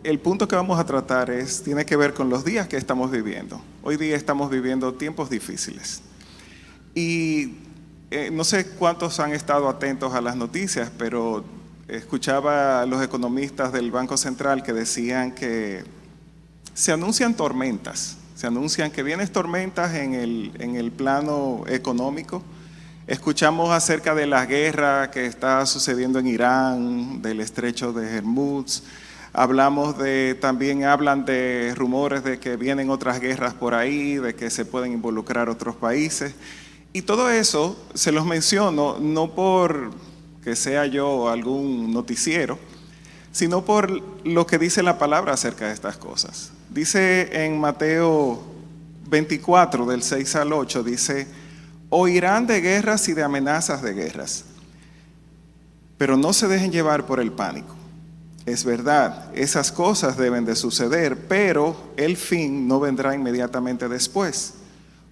el punto que vamos a tratar tiene que ver con los días que estamos viviendo. Hoy día estamos viviendo tiempos difíciles. Y no sé cuántos han estado atentos a las noticias, pero escuchaba a los economistas del Banco Central que decían que se anuncian tormentas. Se anuncian que vienen tormentas en el plano económico. Escuchamos acerca de la guerra que está sucediendo en Irán, del estrecho de Hormuz. También hablan de rumores de que vienen otras guerras por ahí, de que se pueden involucrar otros países. Y todo eso se los menciono no por que sea yo algún noticiero, sino por lo que dice la palabra acerca de estas cosas. Dice en Mateo 24, del 6 al 8, dice: oirán de guerras y de amenazas de guerras, pero no se dejen llevar por el pánico. Es verdad, esas cosas deben de suceder, pero el fin no vendrá inmediatamente después.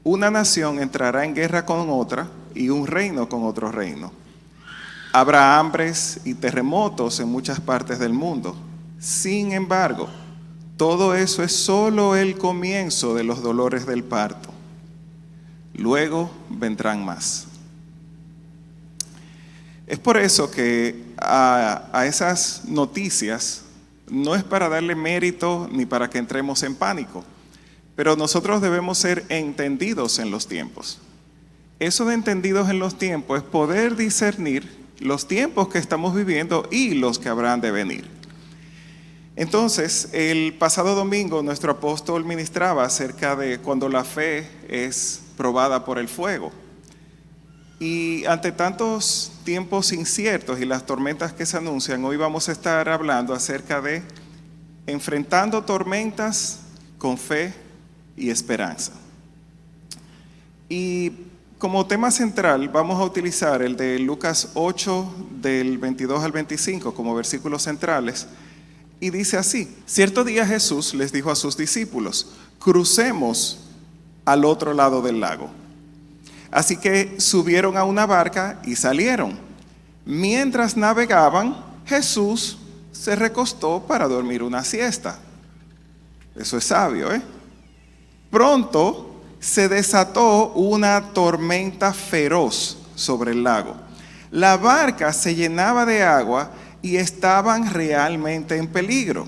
Una nación entrará en guerra con otra y un reino con otro reino. Habrá hambres y terremotos en muchas partes del mundo. Sin embargo, todo eso es solo el comienzo de los dolores del parto. Luego vendrán más. Es por eso que a esas noticias no es para darle mérito ni para que entremos en pánico, pero nosotros debemos ser entendidos en los tiempos. Eso de entendidos en los tiempos es poder discernir los tiempos que estamos viviendo y los que habrán de venir. Entonces, el pasado domingo nuestro apóstol ministraba acerca de cuando la fe es probada por el fuego. Y ante tantos tiempos inciertos y las tormentas que se anuncian, hoy vamos a estar hablando acerca de enfrentando tormentas con fe y esperanza. Y como tema central vamos a utilizar el de Lucas 8, del 22 al 25 como versículos centrales. Y dice así: cierto día Jesús les dijo a sus discípulos: crucemos al otro lado del lago. Así que subieron a una barca y salieron. Mientras navegaban, Jesús se recostó para dormir una siesta. Eso es sabio, ¿eh? Pronto se desató una tormenta feroz sobre el lago. La barca se llenaba de agua y estaban realmente en peligro.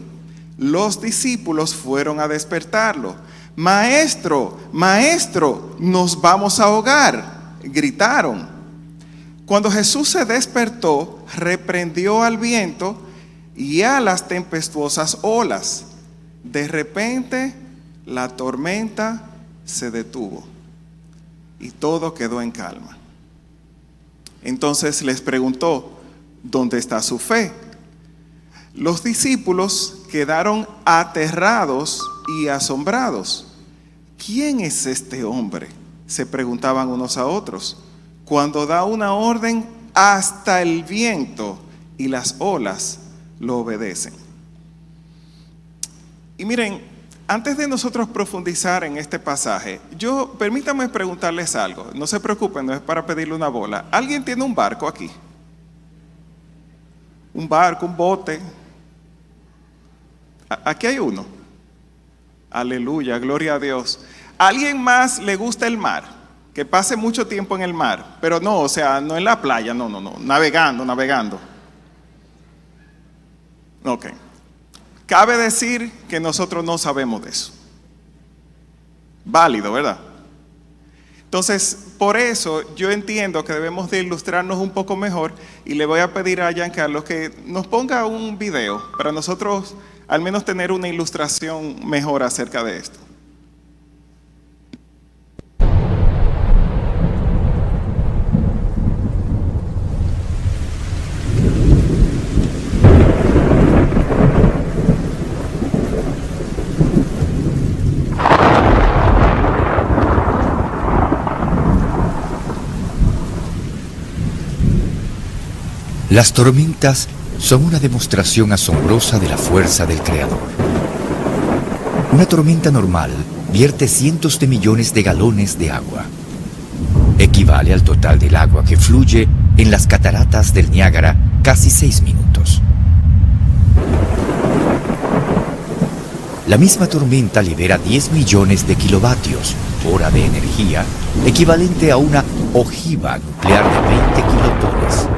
Los discípulos fueron a despertarlo. Maestro, maestro, nos vamos a ahogar, gritaron. Cuando Jesús se despertó, reprendió al viento y a las tempestuosas olas. De repente, la tormenta se detuvo y todo quedó en calma. Entonces les preguntó: ¿dónde está su fe? Los discípulos quedaron aterrados y asombrados. ¿Quién es este hombre?, se preguntaban unos a otros. Cuando da una orden, hasta el viento y las olas lo obedecen. Y miren, antes de nosotros profundizar en este pasaje, permítanme preguntarles algo. No se preocupen, no es para pedirle una bola. ¿Alguien tiene un barco aquí? Un barco, un bote. Aquí hay uno. Aleluya, gloria a Dios. ¿A alguien más le gusta el mar? Que pase mucho tiempo en el mar, pero no, o sea, no en la playa, no, navegando. Ok. Cabe decir que nosotros no sabemos de eso. Válido, ¿verdad? Entonces, por eso yo entiendo que debemos de ilustrarnos un poco mejor y le voy a pedir a Giancarlo que nos ponga un video para nosotros al menos tener una ilustración mejor acerca de esto. Las tormentas son una demostración asombrosa de la fuerza del Creador. Una tormenta normal vierte cientos de millones de galones de agua. Equivale al total del agua que fluye en las cataratas del Niágara casi 6 minutos. La misma tormenta libera 10 millones de kilovatios hora de energía, equivalente a una ojiva nuclear de 20 kilotones.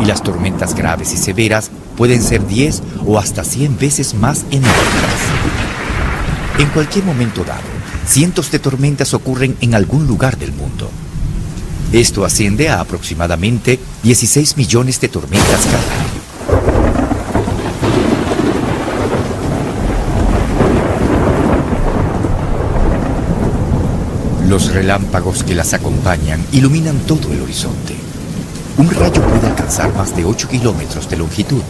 Y las tormentas graves y severas pueden ser 10 o hasta 100 veces más enérgicas. En cualquier momento dado, cientos de tormentas ocurren en algún lugar del mundo. Esto asciende a aproximadamente 16 millones de tormentas cada año. Los relámpagos que las acompañan iluminan todo el horizonte. Un rayo puede alcanzar más de 8 kilómetros de longitud,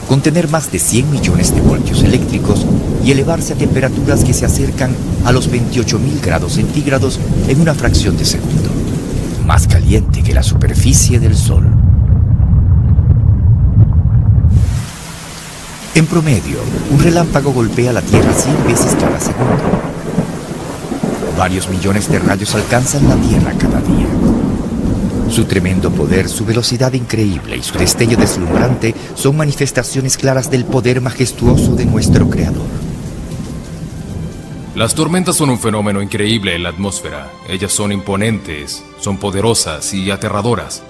contener más de 100 millones de voltios eléctricos y elevarse a temperaturas que se acercan a los 28.000 grados centígrados en una fracción de segundo, más caliente que la superficie del Sol. En promedio, un relámpago golpea la Tierra 100 veces cada segundo. Varios millones de rayos alcanzan la Tierra cada día. Su tremendo poder, su velocidad increíble y su destello deslumbrante son manifestaciones claras del poder majestuoso de nuestro Creador. Las tormentas son un fenómeno increíble en la atmósfera. Ellas son imponentes, son poderosas y aterradoras.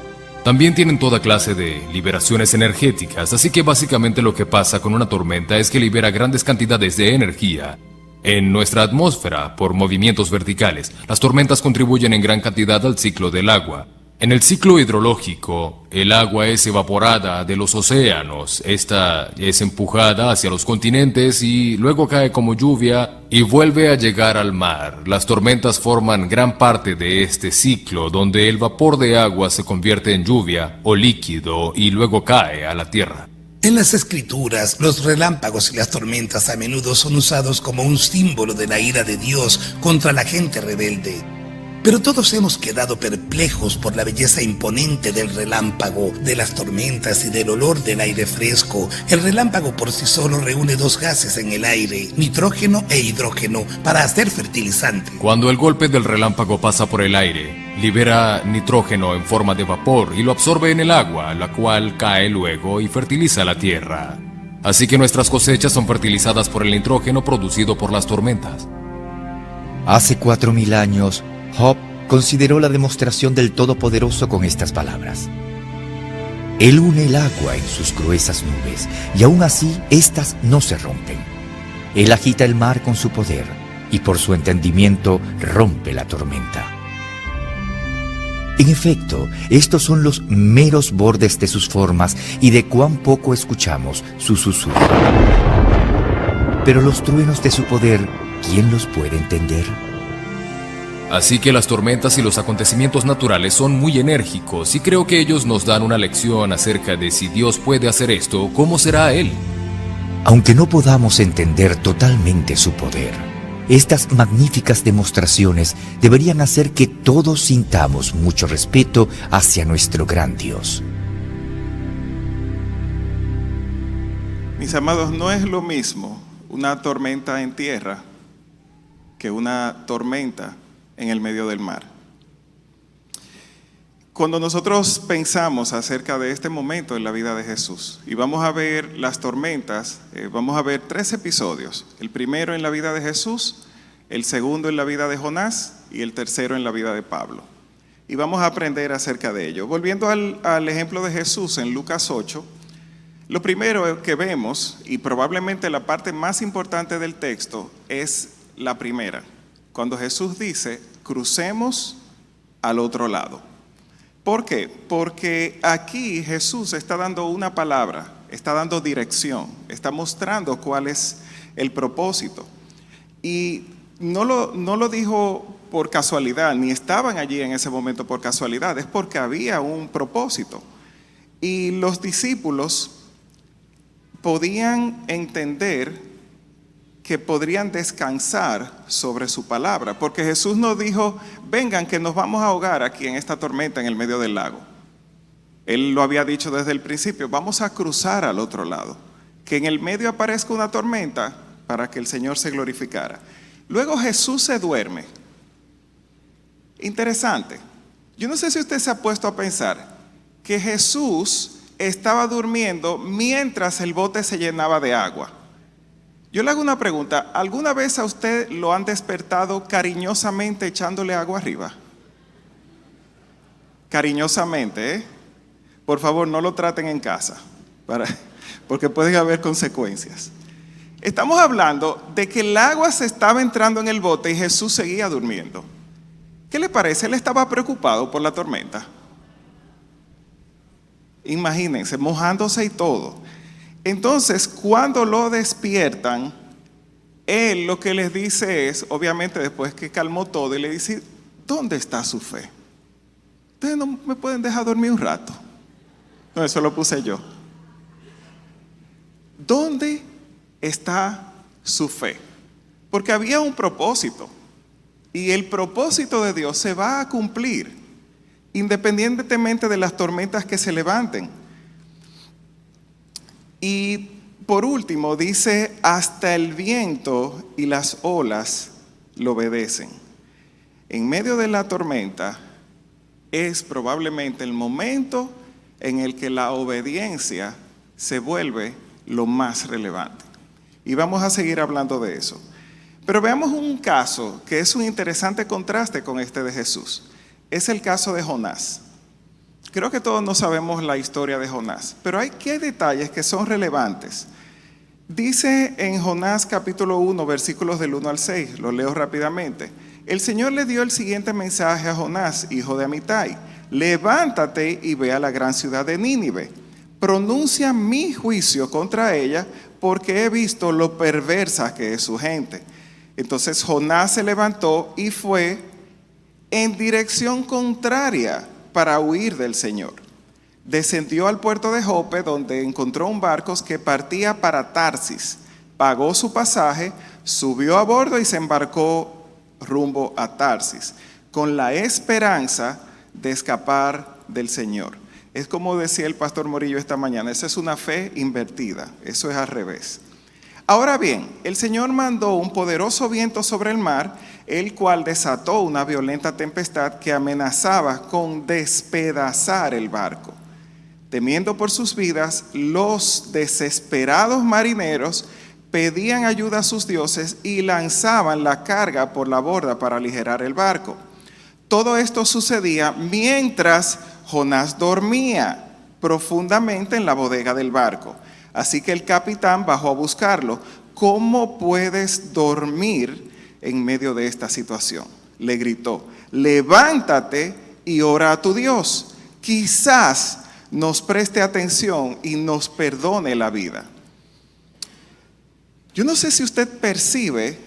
También tienen toda clase de liberaciones energéticas, así que básicamente lo que pasa con una tormenta es que libera grandes cantidades de energía en nuestra atmósfera por movimientos verticales. Las tormentas contribuyen en gran cantidad al ciclo del agua. En el ciclo hidrológico, el agua es evaporada de los océanos, esta es empujada hacia los continentes y luego cae como lluvia y vuelve a llegar al mar. Las tormentas forman gran parte de este ciclo, donde el vapor de agua se convierte en lluvia o líquido y luego cae a la tierra. En las escrituras, los relámpagos y las tormentas a menudo son usados como un símbolo de la ira de Dios contra la gente rebelde. Pero todos hemos quedado perplejos por la belleza imponente del relámpago, de las tormentas y del olor del aire fresco. El relámpago por sí solo reúne dos gases en el aire, nitrógeno e hidrógeno, para hacer fertilizante. Cuando el golpe del relámpago pasa por el aire, libera nitrógeno en forma de vapor y lo absorbe en el agua, la cual cae luego y fertiliza la tierra. Así que nuestras cosechas son fertilizadas por el nitrógeno producido por las tormentas. Hace 4.000 años, Job consideró la demostración del Todopoderoso con estas palabras. Él une el agua en sus gruesas nubes, y aún así éstas no se rompen. Él agita el mar con su poder, y por su entendimiento rompe la tormenta. En efecto, estos son los meros bordes de sus formas y de cuán poco escuchamos su susurro. Pero los truenos de su poder, ¿quién los puede entender? Así que las tormentas y los acontecimientos naturales son muy enérgicos y creo que ellos nos dan una lección acerca de si Dios puede hacer esto, ¿cómo será Él? Aunque no podamos entender totalmente su poder, estas magníficas demostraciones deberían hacer que todos sintamos mucho respeto hacia nuestro gran Dios. Mis amados, no es lo mismo una tormenta en tierra que una tormenta en el medio del mar. Cuando nosotros pensamos acerca de este momento en la vida de Jesús y vamos a ver las tormentas, vamos a ver 3 episodios. El primero en la vida de Jesús, el segundo en la vida de Jonás y el tercero en la vida de Pablo. Y vamos a aprender acerca de ello. Volviendo al ejemplo de Jesús en Lucas 8, lo primero que vemos, y probablemente la parte más importante del texto, es la primera. Cuando Jesús dice, crucemos al otro lado. ¿Por qué? Porque aquí Jesús está dando una palabra, está dando dirección, está mostrando cuál es el propósito. Y no lo dijo por casualidad, ni estaban allí en ese momento por casualidad, es porque había un propósito. Y los discípulos podían entender que podrían descansar sobre su palabra, porque Jesús nos dijo, vengan que nos vamos a ahogar aquí en esta tormenta en el medio del lago. Él lo había dicho desde el principio, vamos a cruzar al otro lado, que en el medio aparezca una tormenta para que el Señor se glorificara. Luego Jesús se duerme. Interesante. Yo no sé si usted se ha puesto a pensar que Jesús estaba durmiendo mientras el bote se llenaba de agua. Yo le hago una pregunta. ¿Alguna vez a usted lo han despertado cariñosamente echándole agua arriba? Cariñosamente, ¿eh? Por favor, no lo traten en casa, porque pueden haber consecuencias. Estamos hablando de que el agua se estaba entrando en el bote y Jesús seguía durmiendo. ¿Qué le parece? Él estaba preocupado por la tormenta. Imagínense, mojándose y todo. Entonces, cuando lo despiertan, él lo que les dice es, obviamente después que calmó todo, y le dice, ¿dónde está su fe? Ustedes no me pueden dejar dormir un rato. No, eso lo puse yo. ¿Dónde está su fe? Porque había un propósito. Y el propósito de Dios se va a cumplir, independientemente de las tormentas que se levanten. Y por último dice, hasta el viento y las olas lo obedecen. En medio de la tormenta es probablemente el momento en el que la obediencia se vuelve lo más relevante. Y vamos a seguir hablando de eso. Pero veamos un caso que es un interesante contraste con este de Jesús. Es el caso de Jonás. Creo que todos no sabemos la historia de Jonás, pero hay detalles que son relevantes. Dice en Jonás capítulo 1, versículos del 1 al 6, lo leo rápidamente. El Señor le dio el siguiente mensaje a Jonás, hijo de Amitai. Levántate y ve a la gran ciudad de Nínive. Pronuncia mi juicio contra ella, porque he visto lo perversa que es su gente. Entonces Jonás se levantó y fue en dirección contraria para huir del Señor. Descendió al puerto de Jope, donde encontró un barco que partía para Tarsis. Pagó su pasaje, subió a bordo y se embarcó rumbo a Tarsis, con la esperanza de escapar del Señor. Es como decía el pastor Morillo esta mañana, esa es una fe invertida, eso es al revés. Ahora bien, el Señor mandó un poderoso viento sobre el mar, el cual desató una violenta tempestad que amenazaba con despedazar el barco. Temiendo por sus vidas, los desesperados marineros pedían ayuda a sus dioses y lanzaban la carga por la borda para aligerar el barco. Todo esto sucedía mientras Jonás dormía profundamente en la bodega del barco. Así que el capitán bajó a buscarlo. ¿Cómo puedes dormir en medio de esta situación? Le gritó, levántate y ora a tu Dios. Quizás nos preste atención y nos perdone la vida. Yo no sé si usted percibe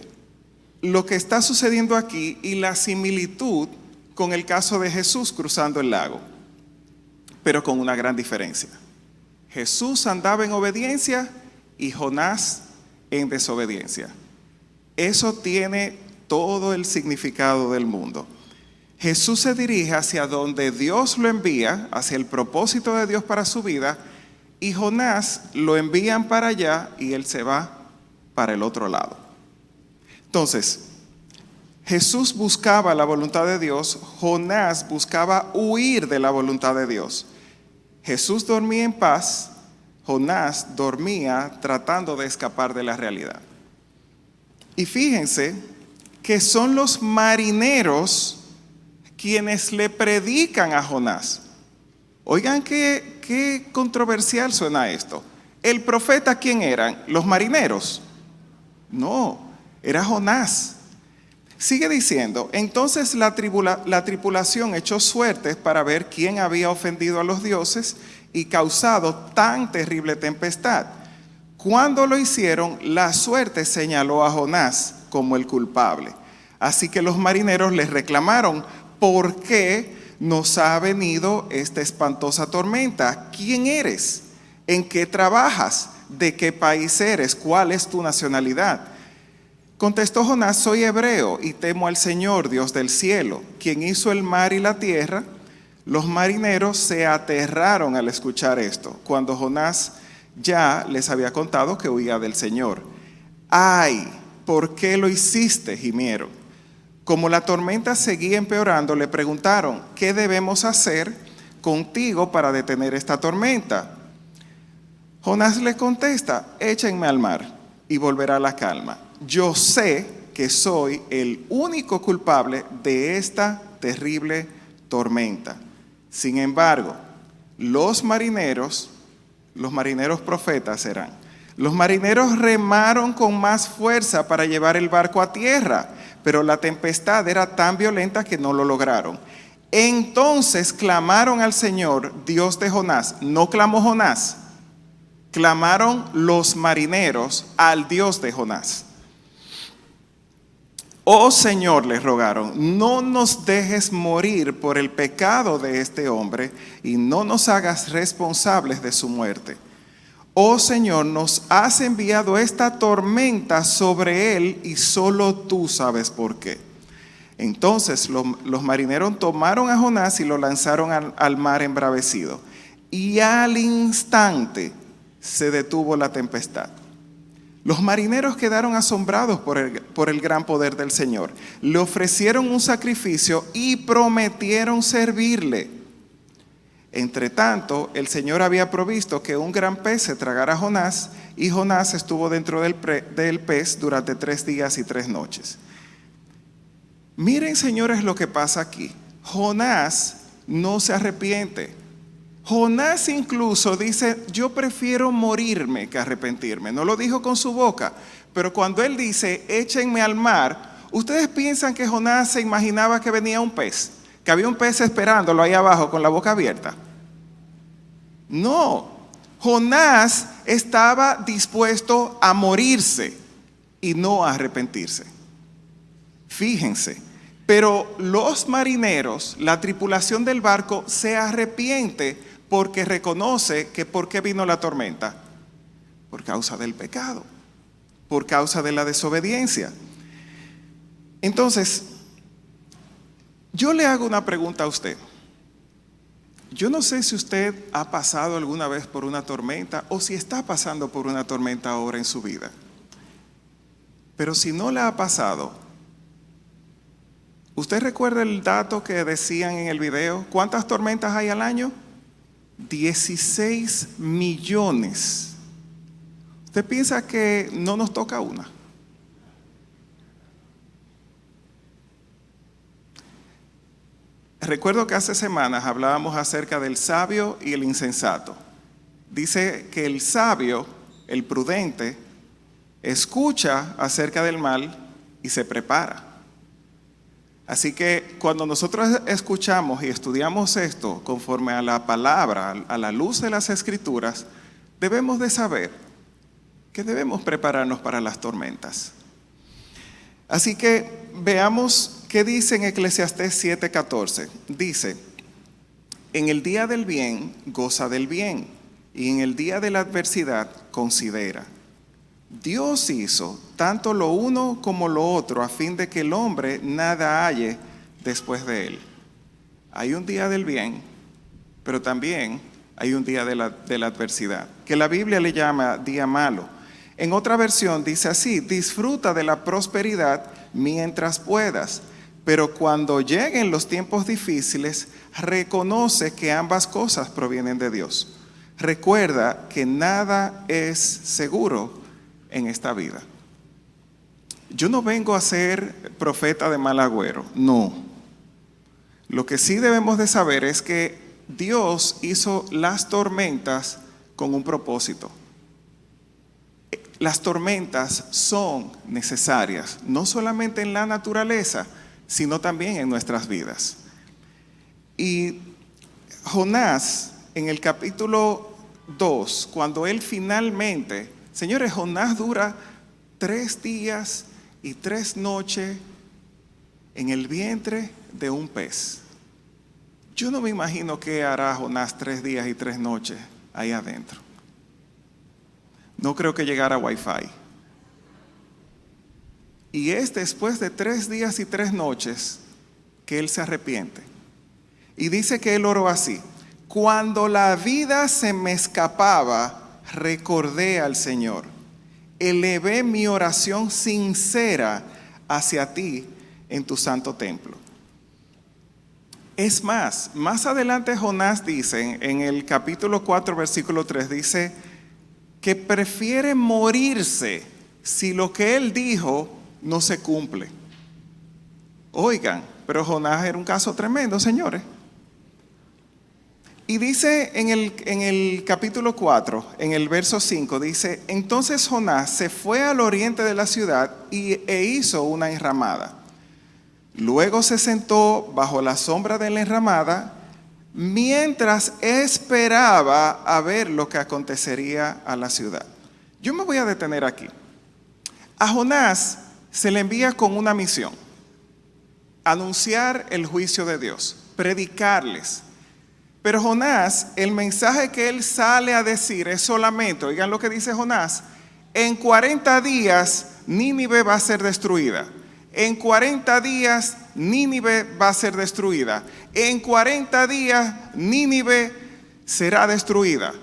lo que está sucediendo aquí y la similitud con el caso de Jesús cruzando el lago, pero con una gran diferencia. Jesús andaba en obediencia y Jonás en desobediencia. Eso tiene todo el significado del mundo. Jesús se dirige hacia donde Dios lo envía, hacia el propósito de Dios para su vida, y Jonás lo envían para allá y él se va para el otro lado. Entonces, Jesús buscaba la voluntad de Dios, Jonás buscaba huir de la voluntad de Dios. Jesús dormía en paz, Jonás dormía tratando de escapar de la realidad. Y fíjense que son los marineros quienes le predican a Jonás. Oigan qué controversial suena esto. ¿El profeta quién eran? ¿Los marineros? No, era Jonás. Sigue diciendo, entonces la tripulación echó suertes para ver quién había ofendido a los dioses y causado tan terrible tempestad. Cuando lo hicieron, la suerte señaló a Jonás como el culpable. Así que los marineros les reclamaron, ¿por qué nos ha venido esta espantosa tormenta? ¿Quién eres? ¿En qué trabajas? ¿De qué país eres? ¿Cuál es tu nacionalidad? Contestó Jonás, soy hebreo y temo al Señor, Dios del cielo, quien hizo el mar y la tierra. Los marineros se aterraron al escuchar esto, cuando Jonás ya les había contado que huía del Señor. ¡Ay! ¿Por qué lo hiciste?, gimieron. Como la tormenta seguía empeorando, le preguntaron, ¿qué debemos hacer contigo para detener esta tormenta? Jonás le contesta, échenme al mar y volverá la calma. Yo sé que soy el único culpable de esta terrible tormenta. Sin embargo, los marineros profetas serán, los marineros remaron con más fuerza para llevar el barco a tierra, pero la tempestad era tan violenta que no lo lograron. Entonces clamaron al Señor, Dios de Jonás. No clamó Jonás, clamaron los marineros al Dios de Jonás. Oh Señor, les rogaron, no nos dejes morir por el pecado de este hombre y no nos hagas responsables de su muerte. Oh Señor, nos has enviado esta tormenta sobre él y solo tú sabes por qué. Entonces los marineros tomaron a Jonás y lo lanzaron al mar embravecido. Y al instante se detuvo la tempestad. Los marineros quedaron asombrados por el gran poder del Señor. Le ofrecieron un sacrificio y prometieron servirle. Entretanto, el Señor había provisto que un gran pez se tragara a Jonás, y Jonás estuvo dentro del pez durante 3 días y 3 noches. Miren, señores, lo que pasa aquí. Jonás no se arrepiente. Jonás incluso dice, yo prefiero morirme que arrepentirme. No lo dijo con su boca, pero cuando él dice, échenme al mar, ¿ustedes piensan que Jonás se imaginaba que venía un pez? Que había un pez esperándolo ahí abajo con la boca abierta. No, Jonás estaba dispuesto a morirse y no a arrepentirse. Fíjense, pero los marineros, la tripulación del barco, se arrepiente porque reconoce que ¿por qué vino la tormenta? Por causa del pecado, por causa de la desobediencia. Entonces, yo le hago una pregunta a usted. Yo no sé si usted ha pasado alguna vez por una tormenta o si está pasando por una tormenta ahora en su vida. Pero si no la ha pasado, ¿usted recuerda el dato que decían en el video? ¿Cuántas tormentas hay al año? 16 millones. ¿Usted piensa que no nos toca una? Recuerdo que hace semanas hablábamos acerca del sabio y el insensato. Dice que el sabio, el prudente, escucha acerca del mal y se prepara. Así que cuando nosotros escuchamos y estudiamos esto conforme a la palabra, a la luz de las Escrituras, debemos de saber que debemos prepararnos para las tormentas. Así que veamos qué dice en Eclesiastés 7:14. Dice, en el día del bien, goza del bien, y en el día de la adversidad, considera. Dios hizo tanto lo uno como lo otro a fin de que el hombre nada halle después de él. Hay un día del bien, pero también hay un día de la adversidad, que la Biblia le llama día malo. En otra versión dice así, disfruta de la prosperidad mientras puedas, pero cuando lleguen los tiempos difíciles, reconoce que ambas cosas provienen de Dios. Recuerda que nada es seguro en esta vida. Yo no vengo a ser profeta de mal agüero, no. Lo que sí debemos de saber es que Dios hizo las tormentas con un propósito. Las tormentas son necesarias, no solamente en la naturaleza, sino también en nuestras vidas. Y Jonás, en el capítulo 2, cuando él finalmente, señores, Jonás dura 3 días y 3 noches en el vientre de un pez. Yo no me imagino qué hará Jonás 3 días y 3 noches ahí adentro. No creo que llegara a Wi-Fi. Y es después de 3 días y 3 noches que él se arrepiente. Y dice que él oró así: cuando la vida se me escapaba, recordé al Señor. Elevé mi oración sincera hacia ti en tu santo templo. Es más adelante Jonás dice, en el capítulo 4, versículo 3, dice que prefiere morirse si lo que él dijo no se cumple? Oigan, pero Jonás era un caso tremendo, señores. Y dice en el capítulo 4, en el verso 5, dice: entonces Jonás se fue al oriente de la ciudad e hizo una enramada. Luego se sentó bajo la sombra de la enramada mientras esperaba a ver lo que acontecería a la ciudad. Yo me voy a detener aquí. A Jonás se le envía con una misión: anunciar el juicio de Dios, predicarles. Pero Jonás, el mensaje que él sale a decir es solamente, oigan lo que dice Jonás: en 40 días Nínive va a ser destruida. En 40 días Nínive va a ser destruida. En 40 días Nínive será destruida.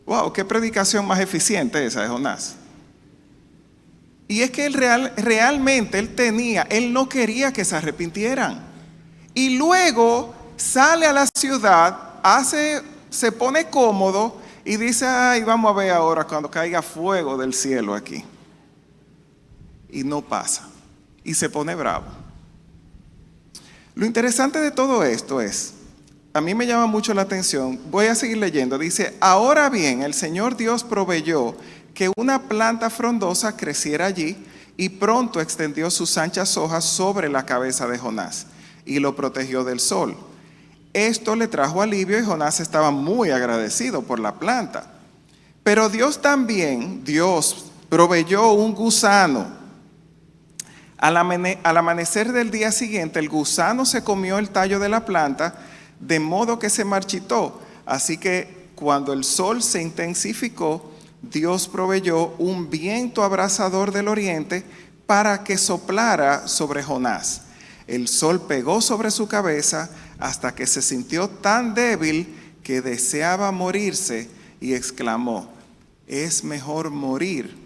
Wow, qué predicación más eficiente esa de Jonás. Y es que realmente él no quería que se arrepintieran. Y luego sale a la ciudad, se pone cómodo y dice: ay, vamos a ver ahora cuando caiga fuego del cielo aquí. Y no pasa. Y se pone bravo. Lo interesante de todo esto es, a mí me llama mucho la atención, voy a seguir leyendo, dice: ahora bien, el Señor Dios proveyó que una planta frondosa creciera allí, y pronto extendió sus anchas hojas sobre la cabeza de Jonás y lo protegió del sol. Esto le trajo alivio y Jonás estaba muy agradecido por la planta. Pero Dios proveyó un gusano. Al amanecer del día siguiente, el gusano se comió el tallo de la planta, de modo que se marchitó. Así que cuando el sol se intensificó, Dios proveyó un viento abrasador del oriente para que soplara sobre Jonás. El sol pegó sobre su cabeza hasta que se sintió tan débil que deseaba morirse y exclamó: es mejor morir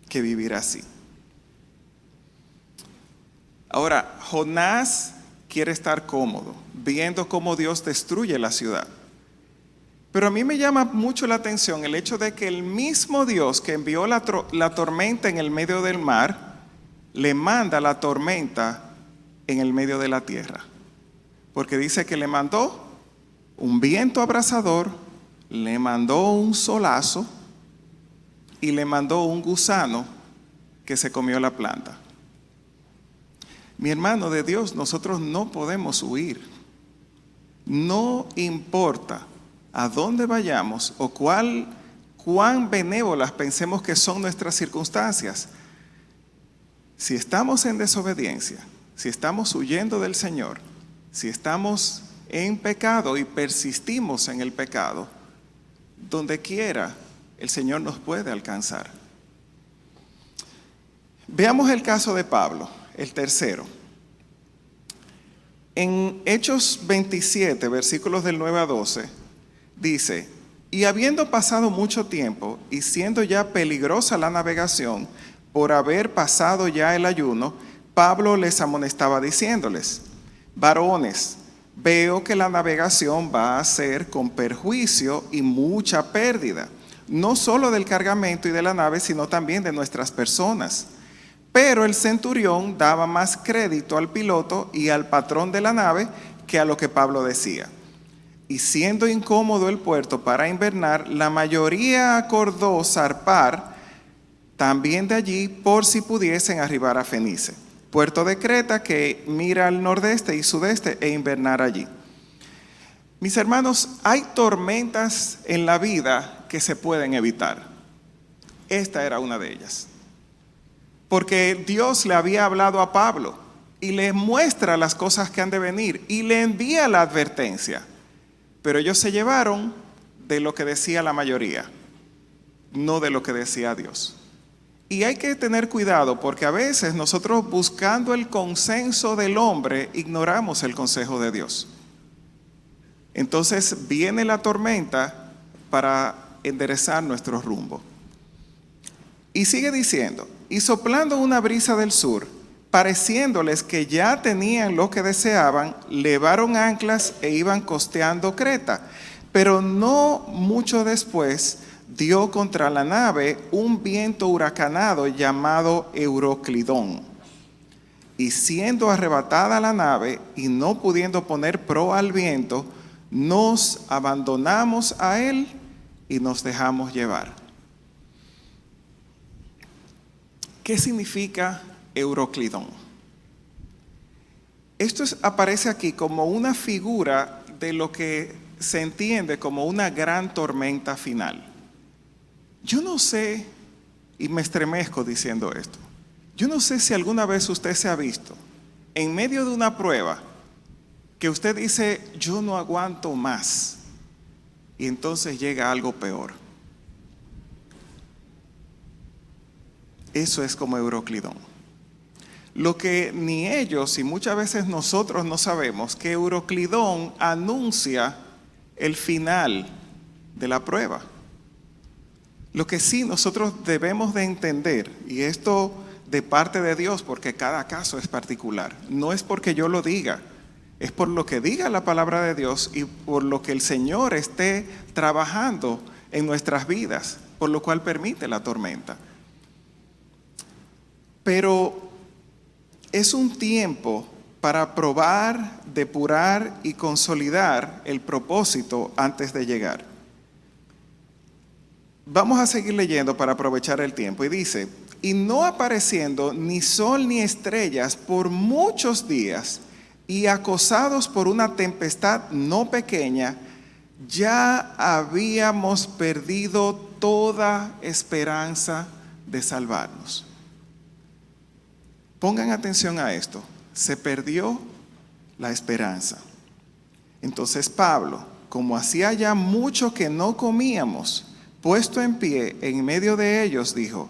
que vivir así. Ahora, Jonás quiere estar cómodo, viendo cómo Dios destruye la ciudad. Pero a mí me llama mucho la atención el hecho de que el mismo Dios que envió la tormenta en el medio del mar, le manda la tormenta en el medio de la tierra. Porque dice que le mandó un viento abrasador, le mandó un solazo y le mandó un gusano que se comió la planta. Mi hermano, de Dios nosotros no podemos huir. No importa a dónde vayamos o cuán benévolas pensemos que son nuestras circunstancias. Si estamos en desobediencia, si estamos huyendo del Señor, si estamos en pecado y persistimos en el pecado, donde quiera el Señor nos puede alcanzar. Veamos el caso de Pablo, el tercero. En Hechos 27, versículos del 9 a 12, dice: y habiendo pasado mucho tiempo y siendo ya peligrosa la navegación por haber pasado ya el ayuno, Pablo les amonestaba diciéndoles: varones, veo que la navegación va a ser con perjuicio y mucha pérdida, no solo del cargamento y de la nave, sino también de nuestras personas. Pero el centurión daba más crédito al piloto y al patrón de la nave que a lo que Pablo decía. Y siendo incómodo el puerto para invernar, la mayoría acordó zarpar también de allí por si pudiesen arribar a Fenice, puerto de Creta que mira al nordeste y sudeste, e invernar allí. Mis hermanos, hay tormentas en la vida que se pueden evitar. Esta era una de ellas. Porque Dios le había hablado a Pablo y le muestra las cosas que han de venir y le envía la advertencia. Pero ellos se llevaron de lo que decía la mayoría, no de lo que decía Dios. Y hay que tener cuidado porque a veces nosotros, buscando el consenso del hombre, ignoramos el consejo de Dios. Entonces viene la tormenta para enderezar nuestro rumbo. Y sigue diciendo: y soplando una brisa del sur, pareciéndoles que ya tenían lo que deseaban, levaron anclas e iban costeando Creta. Pero no mucho después, dio contra la nave un viento huracanado llamado Euroclidón. Y siendo arrebatada la nave y no pudiendo poner proa al viento, nos abandonamos a él y nos dejamos llevar. ¿Qué significa Euroclidón? Esto aparece aquí como una figura de lo que se entiende como una gran tormenta final. Yo no sé, y me estremezco diciendo esto, yo no sé si alguna vez usted se ha visto en medio de una prueba que usted dice, yo no aguanto más, y entonces llega algo peor. Eso es como Euroclidón. Lo que ni ellos y muchas veces nosotros no sabemos, que Euroclidón anuncia el final de la prueba. Lo que sí nosotros debemos de entender, y esto de parte de Dios, porque cada caso es particular, no es porque yo lo diga, es por lo que diga la palabra de Dios y por lo que el Señor esté trabajando en nuestras vidas, por lo cual permite la tormenta. Pero es un tiempo para probar, depurar y consolidar el propósito antes de llegar. Vamos a seguir leyendo para aprovechar el tiempo. Y dice, y no apareciendo ni sol ni estrellas por muchos días, y acosados por una tempestad no pequeña, ya habíamos perdido toda esperanza de salvarnos. Pongan atención a esto. Se perdió la esperanza. Entonces Pablo, como hacía ya mucho que no comíamos, puesto en pie en medio de ellos, dijo,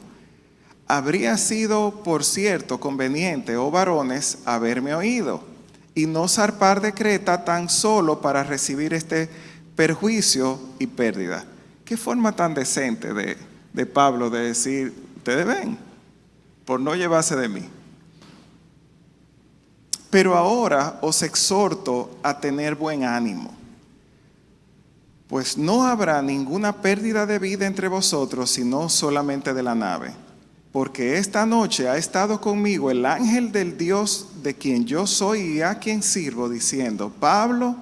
habría sido, por cierto, conveniente, oh varones, haberme oído, y no zarpar de Creta tan solo para recibir este perjuicio y pérdida. Qué forma tan decente de Pablo de decir, ustedes ven, por no llevarse de mí. Pero ahora os exhorto a tener buen ánimo, pues no habrá ninguna pérdida de vida entre vosotros, sino solamente de la nave. Porque esta noche ha estado conmigo el ángel del Dios de quien yo soy y a quien sirvo, diciendo, Pablo,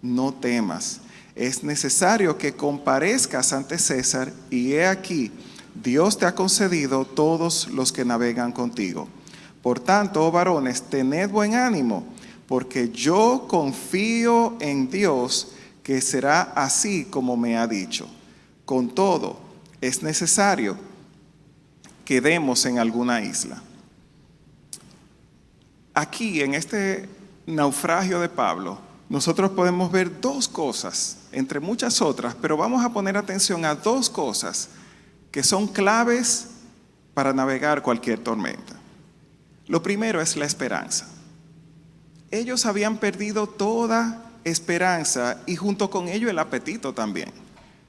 no temas, es necesario que comparezcas ante César, y he aquí, Dios te ha concedido todos los que navegan contigo. Por tanto, oh varones, tened buen ánimo, porque yo confío en Dios, que será así como me ha dicho. Con todo, es necesario que demos en alguna isla. Aquí, en este naufragio de Pablo, nosotros podemos ver dos cosas, entre muchas otras, pero vamos a poner atención a dos cosas que son claves para navegar cualquier tormenta. Lo primero es la esperanza. Ellos habían perdido toda esperanza y junto con ello el apetito también.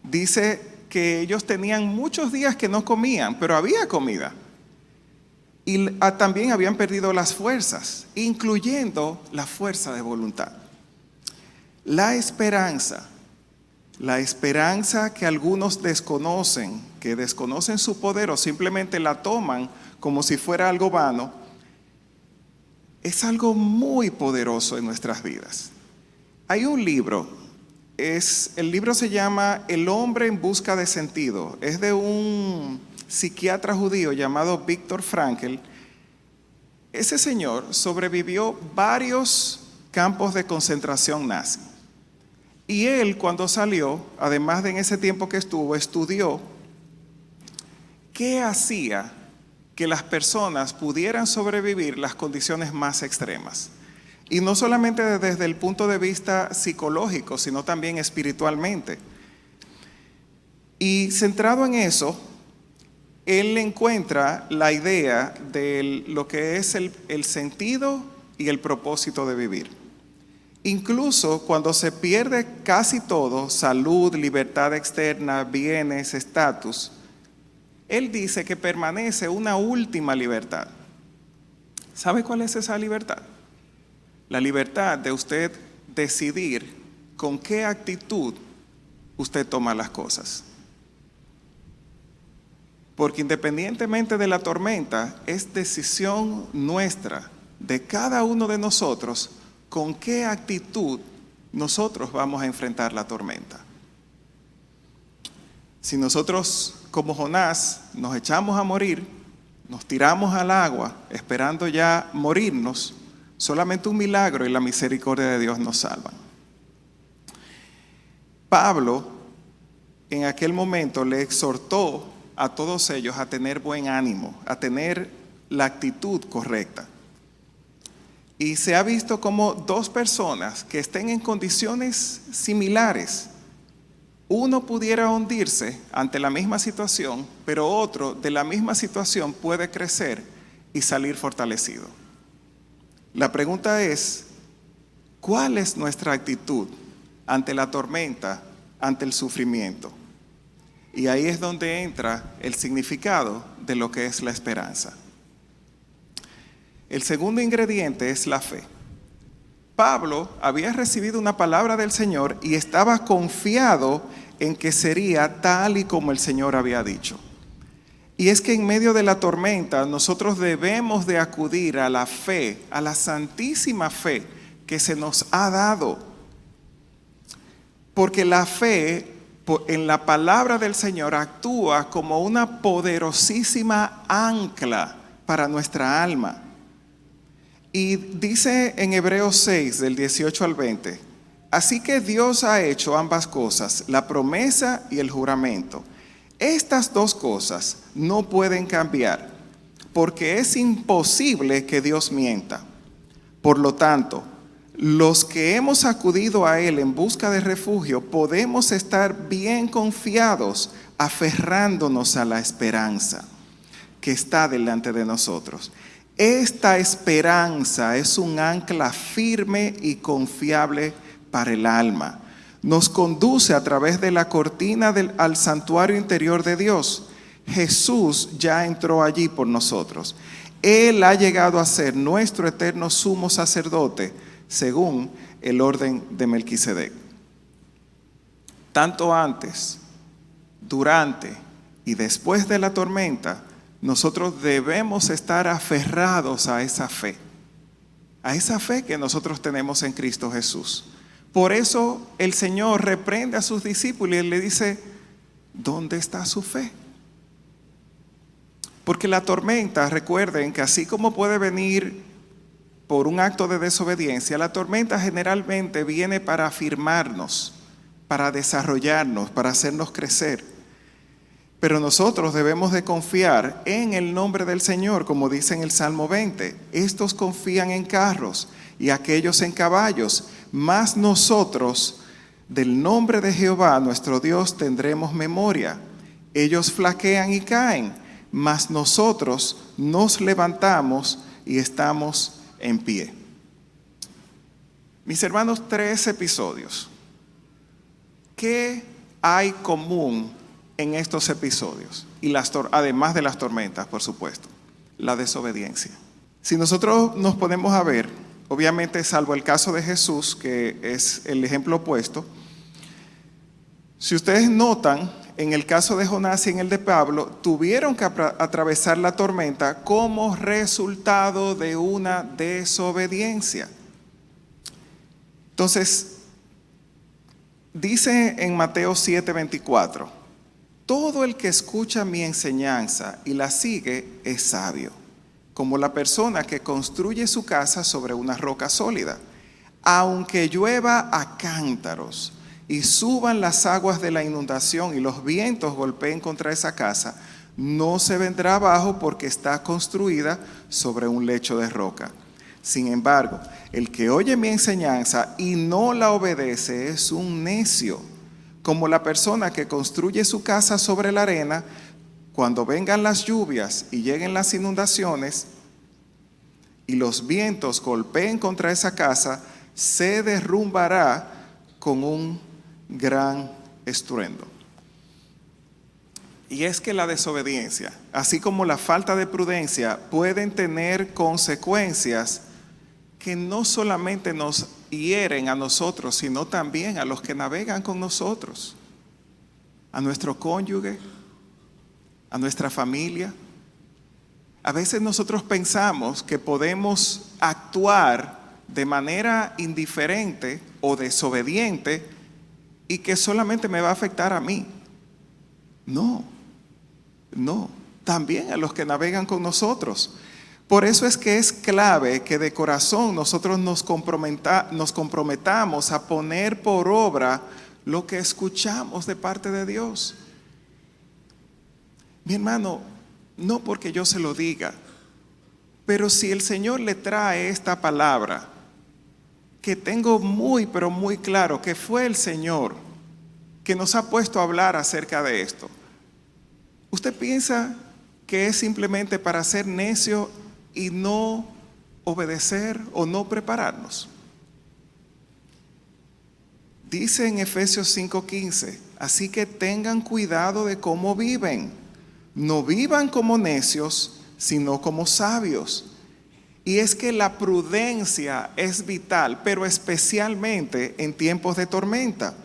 Dice que ellos tenían muchos días que no comían, pero había comida. Y también habían perdido las fuerzas, incluyendo la fuerza de voluntad. La esperanza que algunos desconocen, que desconocen su poder o simplemente la toman como si fuera algo vano, es algo muy poderoso en nuestras vidas. Hay un libro, el libro se llama El hombre en busca de sentido. Es de un psiquiatra judío llamado Viktor Frankl. Ese señor sobrevivió varios campos de concentración nazi. Y él, cuando salió, además de en ese tiempo que estuvo, estudió qué hacía que las personas pudieran sobrevivir las condiciones más extremas. Y no solamente desde el punto de vista psicológico, sino también espiritualmente. Y centrado en eso, él encuentra la idea de lo que es el sentido y el propósito de vivir. Incluso cuando se pierde casi todo, salud, libertad externa, bienes, estatus, él dice que permanece una última libertad. ¿Sabe cuál es esa libertad? La libertad de usted decidir con qué actitud usted toma las cosas. Porque independientemente de la tormenta, es decisión nuestra, de cada uno de nosotros, con qué actitud nosotros vamos a enfrentar la tormenta. Si nosotros, como Jonás, nos echamos a morir, nos tiramos al agua esperando ya morirnos, solamente un milagro y la misericordia de Dios nos salvan. Pablo en aquel momento le exhortó a todos ellos a tener buen ánimo, a tener la actitud correcta. Y se ha visto como dos personas que estén en condiciones similares, uno pudiera hundirse ante la misma situación, pero otro de la misma situación puede crecer y salir fortalecido. La pregunta es, ¿cuál es nuestra actitud ante la tormenta, ante el sufrimiento? Y ahí es donde entra el significado de lo que es la esperanza. El segundo ingrediente es la fe. Pablo había recibido una palabra del Señor y estaba confiado en que sería tal y como el Señor había dicho. Y es que en medio de la tormenta nosotros debemos de acudir a la fe, a la santísima fe que se nos ha dado. Porque la fe en la palabra del Señor actúa como una poderosísima ancla para nuestra alma. Y dice en Hebreos 6, del 18 al 20, así que Dios ha hecho ambas cosas, la promesa y el juramento. Estas dos cosas no pueden cambiar, porque es imposible que Dios mienta. Por lo tanto, los que hemos acudido a Él en busca de refugio, podemos estar bien confiados, aferrándonos a la esperanza que está delante de nosotros. Esta esperanza es un ancla firme y confiable para el alma. Nos conduce a través de la cortina al santuario interior de Dios. Jesús ya entró allí por nosotros. Él ha llegado a ser nuestro eterno sumo sacerdote, según el orden de Melquisedec. Tanto antes, durante y después de la tormenta, nosotros debemos estar aferrados a esa fe que nosotros tenemos en Cristo Jesús. Por eso el Señor reprende a sus discípulos y le dice, ¿dónde está su fe? Porque la tormenta, recuerden que así como puede venir por un acto de desobediencia, la tormenta generalmente viene para afirmarnos, para desarrollarnos, para hacernos crecer. Pero nosotros debemos de confiar en el nombre del Señor, como dice en el Salmo 20. Estos confían en carros y aquellos en caballos, mas nosotros del nombre de Jehová nuestro Dios tendremos memoria. Ellos flaquean y caen, mas nosotros nos levantamos y estamos en pie. Mis hermanos, 3 episodios. ¿Qué hay común en estos episodios? Y además de las tormentas, por supuesto, la desobediencia. Si nosotros nos ponemos a ver, obviamente salvo el caso de Jesús, que es el ejemplo opuesto, si ustedes notan, en el caso de Jonás y en el de Pablo, tuvieron que atravesar la tormenta como resultado de una desobediencia. Entonces, dice en Mateo 7:24, todo el que escucha mi enseñanza y la sigue es sabio, como la persona que construye su casa sobre una roca sólida. Aunque llueva a cántaros y suban las aguas de la inundación y los vientos golpeen contra esa casa, no se vendrá abajo porque está construida sobre un lecho de roca. Sin embargo, el que oye mi enseñanza y no la obedece es un necio, como la persona que construye su casa sobre la arena. Cuando vengan las lluvias y lleguen las inundaciones y los vientos golpeen contra esa casa, se derrumbará con un gran estruendo. Y es que la desobediencia, así como la falta de prudencia, pueden tener consecuencias que no solamente nos hieren a nosotros, sino también a los que navegan con nosotros, a nuestro cónyuge, a nuestra familia. A veces nosotros pensamos que podemos actuar de manera indiferente o desobediente y que solamente me va a afectar a mí. No, también a los que navegan con nosotros. Por eso es que es clave que de corazón nosotros nos comprometamos a poner por obra lo que escuchamos de parte de Dios. Mi hermano, no porque yo se lo diga, pero si el Señor le trae esta palabra, que tengo pero muy claro que fue el Señor que nos ha puesto a hablar acerca de esto, ¿usted piensa que es simplemente para ser necio y no obedecer o no prepararnos? Dice en Efesios 5:15, así que tengan cuidado de cómo viven. No vivan como necios, sino como sabios. Y es que la prudencia es vital, pero especialmente en tiempos de tormenta.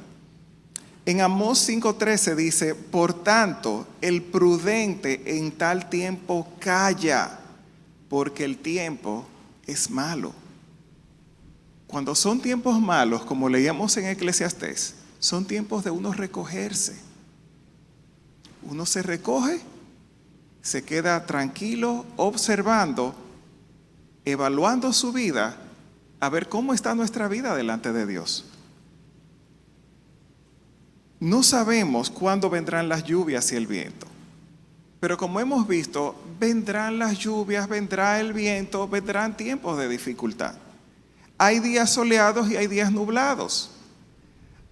En Amós 5:13 dice, por tanto, el prudente en tal tiempo calla, porque el tiempo es malo. Cuando son tiempos malos, como leíamos en Eclesiastés, son tiempos de uno recogerse. Uno se recoge, se queda tranquilo, observando, evaluando su vida, a ver cómo está nuestra vida delante de Dios. No sabemos cuándo vendrán las lluvias y el viento, pero como hemos visto, vendrán las lluvias, vendrá el viento, vendrán tiempos de dificultad. Hay días soleados y hay días nublados.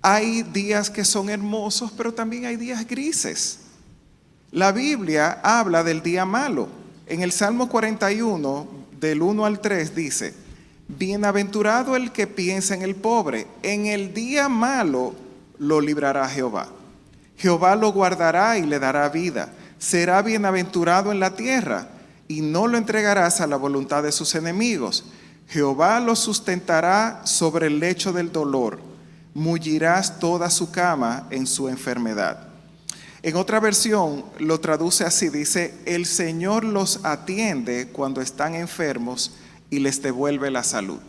Hay días que son hermosos, pero también hay días grises. La Biblia habla del día malo. En el Salmo 41, del 1 al 3, dice, bienaventurado el que piensa en el pobre, en el día malo lo librará Jehová. Jehová lo guardará y le dará vida. Será bienaventurado en la tierra y no lo entregarás a la voluntad de sus enemigos. Jehová lo sustentará sobre el lecho del dolor. Mullirás toda su cama en su enfermedad. En otra versión lo traduce así, dice, el Señor los atiende cuando están enfermos y les devuelve la salud.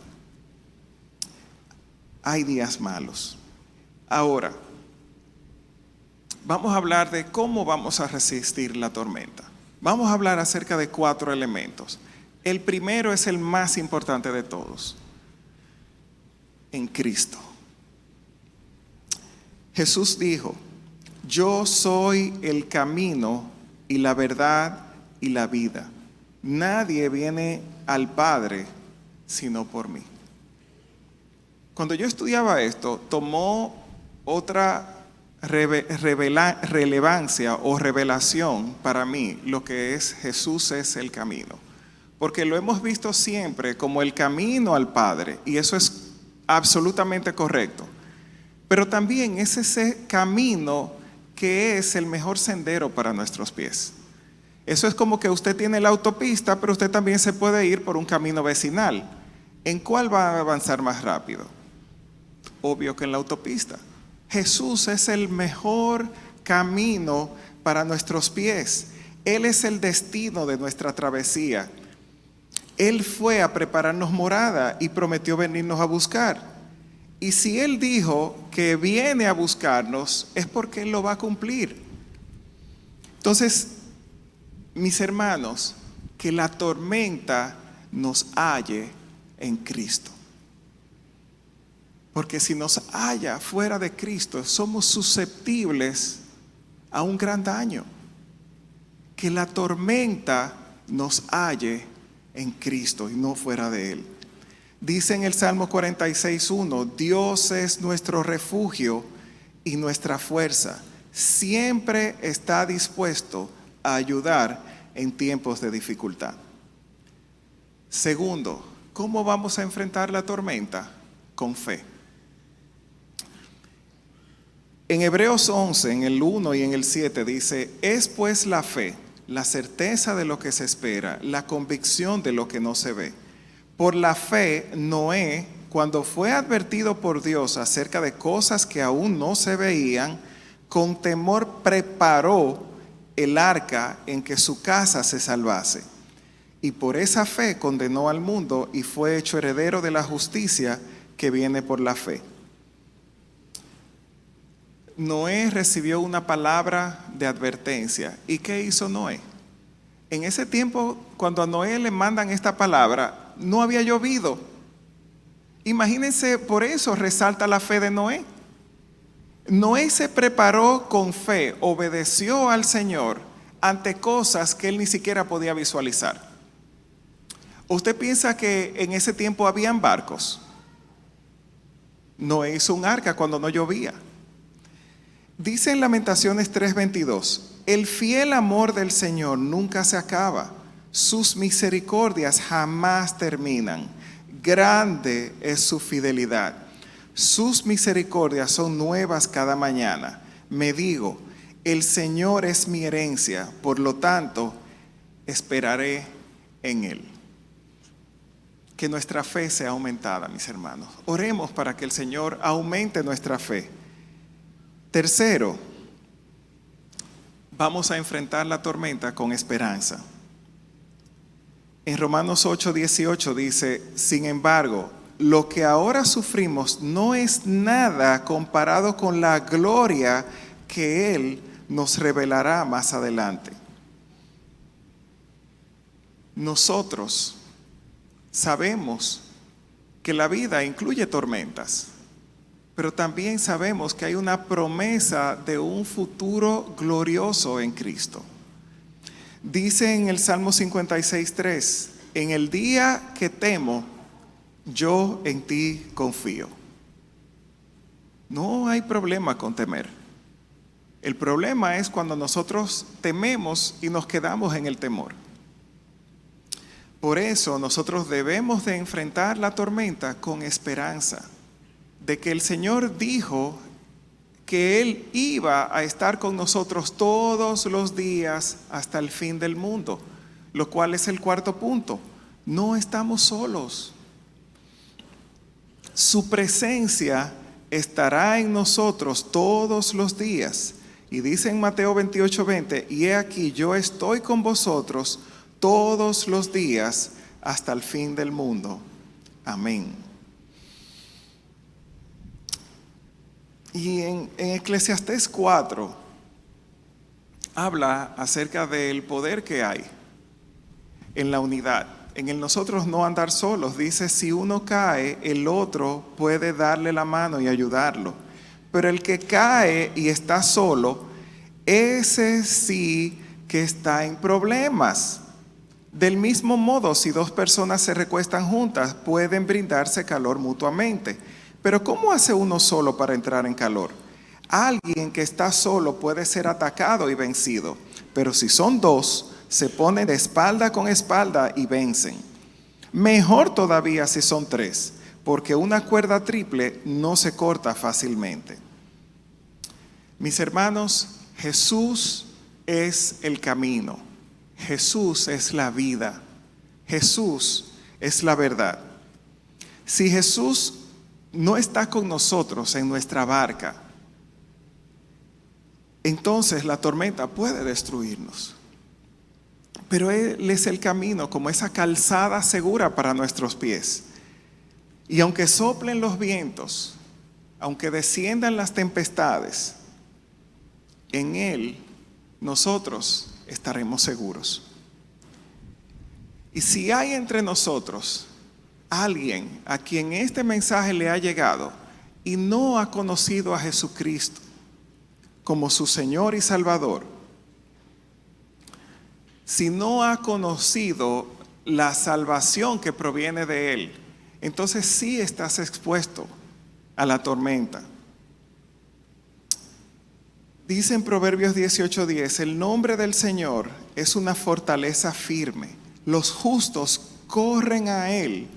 Hay días malos. Ahora, vamos a hablar de cómo vamos a resistir la tormenta. Vamos a hablar acerca de 4 elementos. El primero es el más importante de todos. En Cristo. Jesús dijo, yo soy el camino y la verdad y la vida. Nadie viene al Padre sino por mí. Cuando yo estudiaba esto, tomó otra relevancia o revelación para mí, lo que es Jesús es el camino. Porque lo hemos visto siempre como el camino al Padre, y eso es absolutamente correcto. Pero también es ese camino que es el mejor sendero para nuestros pies. Eso es como que usted tiene la autopista, pero usted también se puede ir por un camino vecinal. ¿En cuál va a avanzar más rápido? Obvio que en la autopista. Jesús es el mejor camino para nuestros pies. Él es el destino de nuestra travesía. Él fue a prepararnos morada y prometió venirnos a buscar. Y si Él dijo que viene a buscarnos, es porque Él lo va a cumplir. Entonces, mis hermanos, que la tormenta nos halle en Cristo. Porque si nos halla fuera de Cristo, somos susceptibles a un gran daño. Que la tormenta nos halle en Cristo y no fuera de Él. Dice en el Salmo 46:1, Dios es nuestro refugio y nuestra fuerza. Siempre está dispuesto a ayudar en tiempos de dificultad. Segundo, ¿cómo vamos a enfrentar la tormenta? Con fe. En Hebreos 11, en el 1 y en el 7 dice, es pues la fe, la certeza de lo que se espera, la convicción de lo que no se ve. Por la fe, Noé, cuando fue advertido por Dios acerca de cosas que aún no se veían, con temor preparó el arca en que su casa se salvase. Y por esa fe condenó al mundo y fue hecho heredero de la justicia que viene por la fe. Noé recibió una palabra de advertencia. ¿Y qué hizo Noé? En ese tiempo, cuando a Noé le mandan esta palabra, no había llovido. Imagínense, por eso resalta la fe de Noé. Noé se preparó con fe, obedeció al Señor ante cosas que él ni siquiera podía visualizar. ¿Usted piensa que en ese tiempo habían barcos? Noé hizo un arca cuando no llovía. Dice en Lamentaciones 3:22, el fiel amor del Señor nunca se acaba, sus misericordias jamás terminan, grande es su fidelidad, sus misericordias son nuevas cada mañana. Me digo, el Señor es mi herencia, por lo tanto, esperaré en Él. Que nuestra fe sea aumentada, mis hermanos. Oremos para que el Señor aumente nuestra fe. Tercero, vamos a enfrentar la tormenta con esperanza. En Romanos 8:18 dice, sin embargo, lo que ahora sufrimos no es nada comparado con la gloria que Él nos revelará más adelante. Nosotros sabemos que la vida incluye tormentas, pero también sabemos que hay una promesa de un futuro glorioso en Cristo. Dice en el Salmo 56:3, en el día que temo, yo en ti confío. No hay problema con temer. El problema es cuando nosotros tememos y nos quedamos en el temor. Por eso nosotros debemos de enfrentar la tormenta con esperanza de que el Señor dijo que Él iba a estar con nosotros todos los días hasta el fin del mundo, lo cual es el cuarto punto. No estamos solos. Su presencia estará en nosotros todos los días. Y dice en Mateo 28:20, y he aquí yo estoy con vosotros todos los días hasta el fin del mundo. Amén. Y en Eclesiastés 4 habla acerca del poder que hay en la unidad, en el nosotros no andar solos. Dice, si uno cae, el otro puede darle la mano y ayudarlo. Pero el que cae y está solo, ese sí que está en problemas. Del mismo modo, si dos personas se recuestan juntas, pueden brindarse calor mutuamente. Pero ¿cómo hace uno solo para entrar en calor? Alguien que está solo puede ser atacado y vencido, pero si son dos, se ponen de espalda con espalda y vencen. Mejor todavía si son tres, porque una cuerda triple no se corta fácilmente. Mis hermanos, Jesús es el camino, Jesús es la vida, Jesús es la verdad. Si Jesús no está con nosotros en nuestra barca, entonces la tormenta puede destruirnos. Pero Él es el camino, como esa calzada segura para nuestros pies. Y aunque soplen los vientos, aunque desciendan las tempestades, en Él nosotros estaremos seguros. Y si hay entre nosotros alguien a quien este mensaje le ha llegado y no ha conocido a Jesucristo como su Señor y Salvador, si no ha conocido la salvación que proviene de Él, entonces sí estás expuesto a la tormenta. Dice en Proverbios 18:10, el nombre del Señor es una fortaleza firme. Los justos corren a Él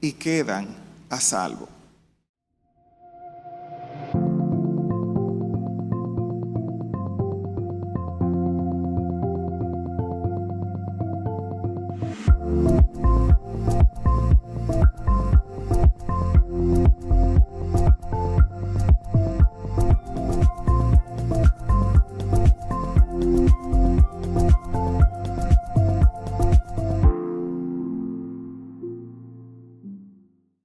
y quedan a salvo.